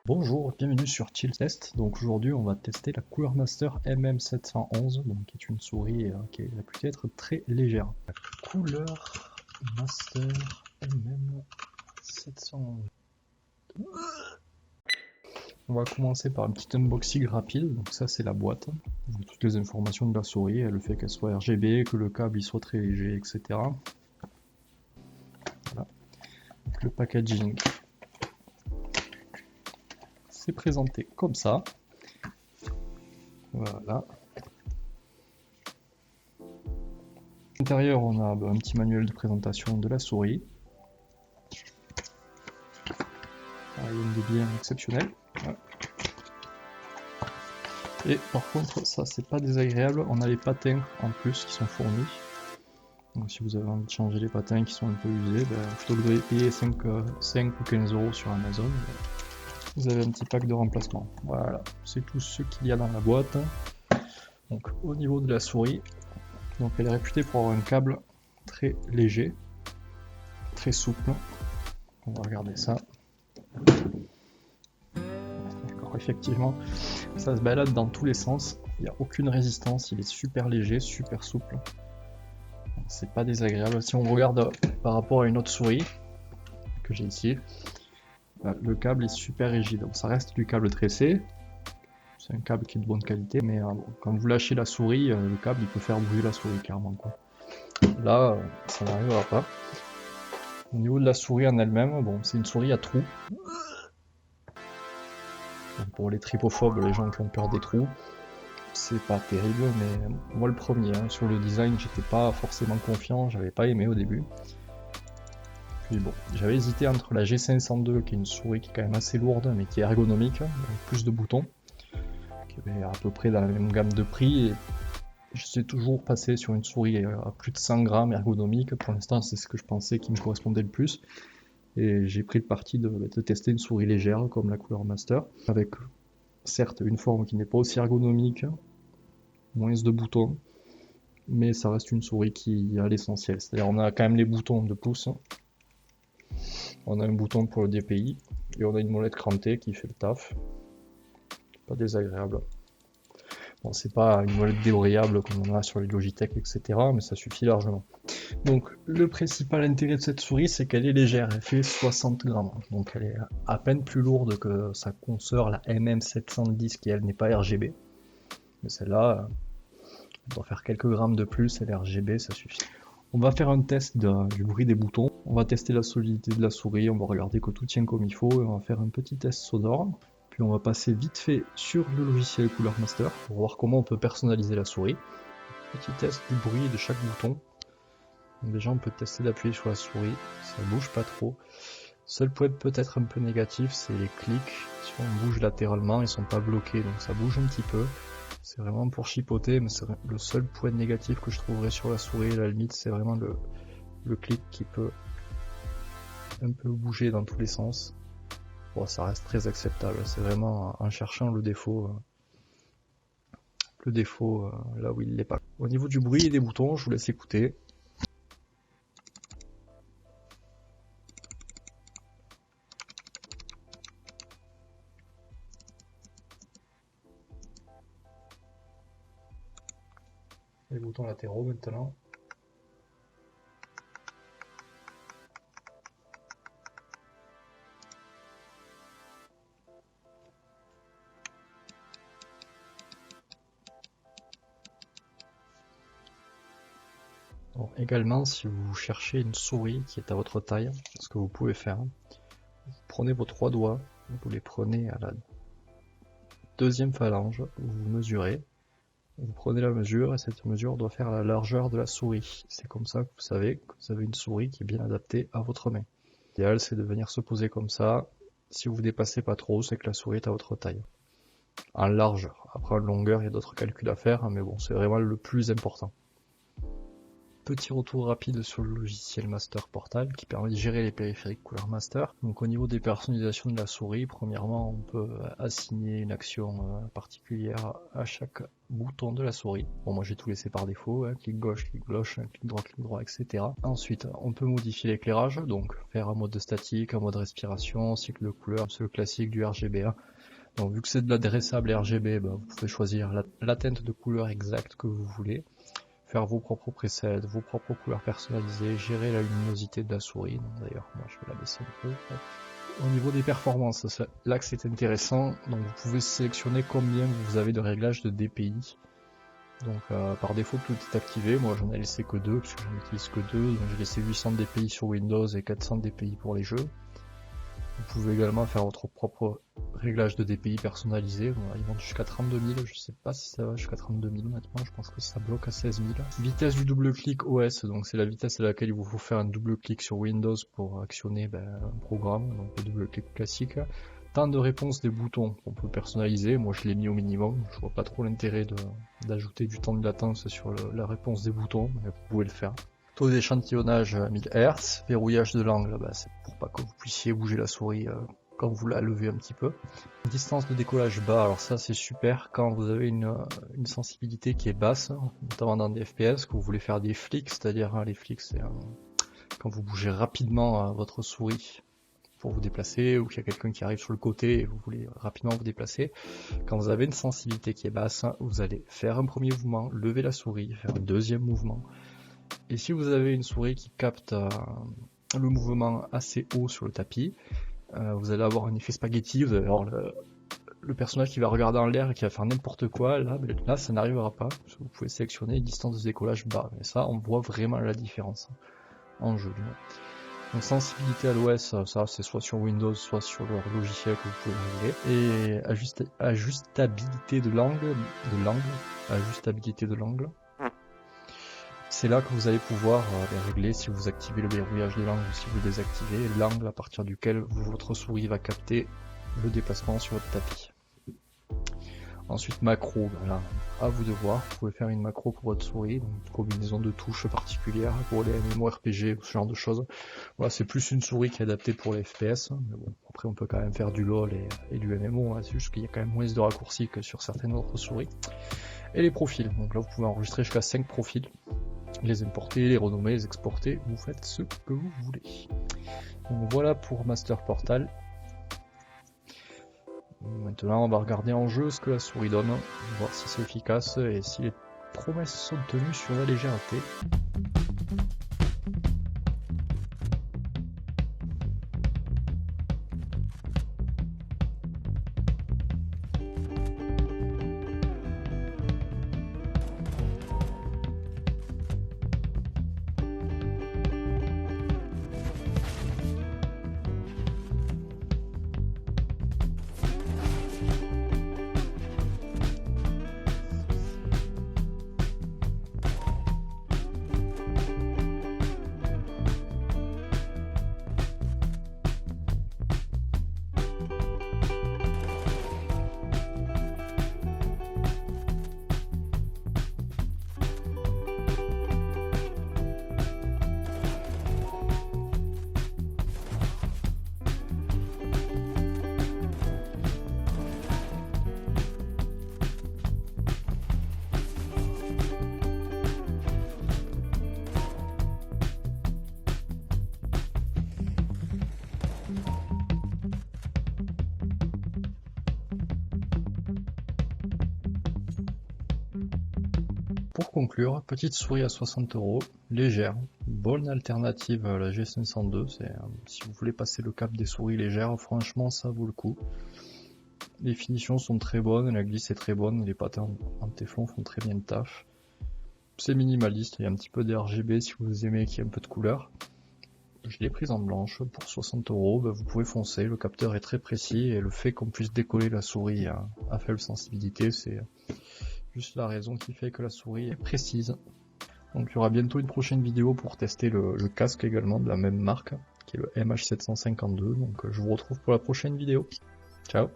Bonjour, bienvenue sur Chill Test. Donc aujourd'hui on va tester la Cooler Master MM711, donc qui est une souris qui est réputée être très légère. La Cooler Master MM711. On va commencer par un petit unboxing rapide. Donc ça c'est la boîte. Donc, toutes les informations de la souris, le fait qu'elle soit RGB, que le câble il soit très léger, etc. Voilà. Donc, le packaging. C'est présenté comme ça. Voilà. À l'intérieur, on a un petit manuel de présentation de la souris. Il y a une des biens exceptionnels. Ouais. Et par contre, ça c'est pas désagréable, on a les patins en plus qui sont fournis. Donc si vous avez envie de changer les patins qui sont un peu usés, plutôt que de payer 5 ou 15 € sur Amazon, vous avez un petit pack de remplacement. Voilà, c'est tout ce qu'il y a dans la boîte. Donc au niveau de la souris, donc elle est réputée pour avoir un câble très léger, très souple. On va regarder ça. D'accord, effectivement, ça se balade dans tous les sens. Il n'y a aucune résistance, il est super léger, super souple. C'est pas désagréable. Si on regarde par rapport à une autre souris que j'ai ici, le câble est super rigide. Donc ça reste du câble tressé. C'est un câble qui est de bonne qualité, mais bon, quand vous lâchez la souris, le câble il peut faire bouger la souris clairement, quoi. Là, ça n'arrivera pas. Au niveau de la souris en elle-même, bon, c'est une souris à trous. Donc pour les trypophobes, les gens qui ont peur des trous, c'est pas terrible, mais moi le premier, hein, sur le design, j'étais pas forcément confiant, j'avais pas aimé au début. Puis bon, j'avais hésité entre la G502, qui est une souris qui est quand même assez lourde, mais qui est ergonomique, avec plus de boutons, qui est à peu près dans la même gamme de prix, et je suis toujours passé sur une souris à plus de 100 grammes ergonomique. Pour l'instant, c'est ce que je pensais qui me correspondait le plus. Et j'ai pris le parti de tester une souris légère comme la Cooler Master, avec certes une forme qui n'est pas aussi ergonomique, moins de boutons, mais ça reste une souris qui a l'essentiel. C'est-à-dire on a quand même les boutons de pouce, on a un bouton pour le DPI, et on a une molette crantée qui fait le taf. Pas désagréable. Bon, c'est pas une molette débrayable comme on a sur les Logitech, etc., mais ça suffit largement. Donc le principal intérêt de cette souris, c'est qu'elle est légère, elle fait 60 grammes, donc elle est à peine plus lourde que sa consoeur, la MM710, qui elle n'est pas RGB. Mais celle-là, elle doit faire quelques grammes de plus, elle est RGB, ça suffit. On va faire un test du bruit des boutons, on va tester la solidité de la souris, on va regarder que tout tient comme il faut, et on va faire un petit test sonore. Puis on va passer vite fait sur le logiciel Cooler Master pour voir comment on peut personnaliser la souris. Petit test du bruit de chaque bouton. Donc déjà on peut tester d'appuyer sur la souris, ça bouge pas trop. Seul point peut-être un peu négatif, c'est les clics. Si on bouge latéralement, ils sont pas bloqués, donc ça bouge un petit peu. C'est vraiment pour chipoter, mais c'est le seul point négatif que je trouverais sur la souris. À la limite, c'est vraiment le clic qui peut un peu bouger dans tous les sens. Bon, ça reste très acceptable, c'est vraiment en cherchant le défaut là où il l'est pas. Au niveau du bruit et des boutons, je vous laisse écouter. Les boutons latéraux maintenant. Bon, également, si vous cherchez une souris qui est à votre taille, ce que vous pouvez faire, vous prenez vos 3 doigts, vous les prenez à la deuxième phalange, vous mesurez, vous prenez la mesure et cette mesure doit faire la largeur de la souris. C'est comme ça que vous savez que vous avez une souris qui est bien adaptée à votre main. L'idéal c'est de venir se poser comme ça. Si vous dépassez pas trop, c'est que la souris est à votre taille. En largeur. Après en longueur, il y a d'autres calculs à faire, mais bon, c'est vraiment le plus important. Petit retour rapide sur le logiciel Master Portal qui permet de gérer les périphériques couleur master. Donc au niveau des personnalisations de la souris, premièrement on peut assigner une action particulière à chaque bouton de la souris. Bon, moi j'ai tout laissé par défaut, hein, clic gauche, clic clic droit, etc. Ensuite on peut modifier l'éclairage, donc faire un mode statique, un mode respiration, cycle de couleur, c'est le classique du RGB1. Donc vu que c'est de l'adressable RGB, vous pouvez choisir la teinte de couleur exacte que vous voulez. Faire vos propres presets, vos propres couleurs personnalisées, gérer la luminosité de la souris. D'ailleurs, moi je vais la baisser un peu. Au niveau des performances, là que c'est intéressant, donc vous pouvez sélectionner combien vous avez de réglages de DPI. Donc par défaut tout est activé, moi j'en ai laissé que 2 parce que j'en utilise que 2, donc j'ai laissé 800 DPI sur Windows et 400 DPI pour les jeux. Vous pouvez également faire votre propre réglage de DPI personnalisé. Voilà, ils vont jusqu'à 32 000, je sais pas si ça va jusqu'à 32 000 honnêtement, je pense que ça bloque à 16 000. Vitesse du double clic OS, donc c'est la vitesse à laquelle il vous faut faire un double clic sur Windows pour actionner un programme, donc le double clic classique. Temps de réponse des boutons, on peut personnaliser, moi je l'ai mis au minimum, je vois pas trop l'intérêt d'ajouter du temps de latence sur la réponse des boutons, mais vous pouvez le faire. Taux d'échantillonnage 1000 Hz, verrouillage de l'angle, c'est pour pas que vous puissiez bouger la souris quand vous la levez un petit peu. Distance de décollage bas, alors ça c'est super quand vous avez une sensibilité qui est basse, notamment dans des FPS, que vous voulez faire des flicks, c'est-à-dire les flicks c'est quand vous bougez rapidement votre souris pour vous déplacer, ou qu'il y a quelqu'un qui arrive sur le côté et vous voulez rapidement vous déplacer. Quand vous avez une sensibilité qui est basse, vous allez faire un premier mouvement, lever la souris, faire un deuxième mouvement. Et si vous avez une souris qui capte le mouvement assez haut sur le tapis, vous allez avoir un effet spaghetti, vous allez avoir le personnage qui va regarder en l'air et qui va faire n'importe quoi, là ça n'arrivera pas, parce que vous pouvez sélectionner une distance de décollage bas, et ça on voit vraiment la différence en jeu. Donc sensibilité à l'OS, ça c'est soit sur Windows, soit sur leur logiciel que vous pouvez régler, et ajustabilité de l'angle, c'est là que vous allez pouvoir régler si vous activez le verrouillage de l'angle ou si vous le désactivez, l'angle à partir duquel votre souris va capter le déplacement sur votre tapis. Ensuite macro, là, à vous de voir, vous pouvez faire une macro pour votre souris, donc une combinaison de touches particulières pour les MMORPG ou ce genre de choses. Voilà, c'est plus une souris qui est adaptée pour les FPS, mais bon, après on peut quand même faire du LoL et du MMO, c'est juste qu'il y a quand même moins de raccourcis que sur certaines autres souris. Et les profils, donc là vous pouvez enregistrer jusqu'à 5 profils, les importer, les renommer, les exporter, vous faites ce que vous voulez. Donc voilà pour Master Portal. Maintenant on va regarder en jeu ce que la souris donne, voir si c'est efficace et si les promesses sont tenues sur la légèreté. Pour conclure, petite souris à 60 €, légère, bonne alternative à la G502, si vous voulez passer le cap des souris légères, franchement ça vaut le coup. Les finitions sont très bonnes, la glisse est très bonne, les patins en téflon font très bien le taf. C'est minimaliste, il y a un petit peu de RGB si vous aimez qu'il y ait un peu de couleur. Je l'ai prise en blanche pour 60 €, vous pouvez foncer, le capteur est très précis et le fait qu'on puisse décoller la souris à faible sensibilité, c'est juste la raison qui fait que la souris est précise. Donc il y aura bientôt une prochaine vidéo pour tester le casque également de la même marque, qui est le MH752, donc je vous retrouve pour la prochaine vidéo. Ciao.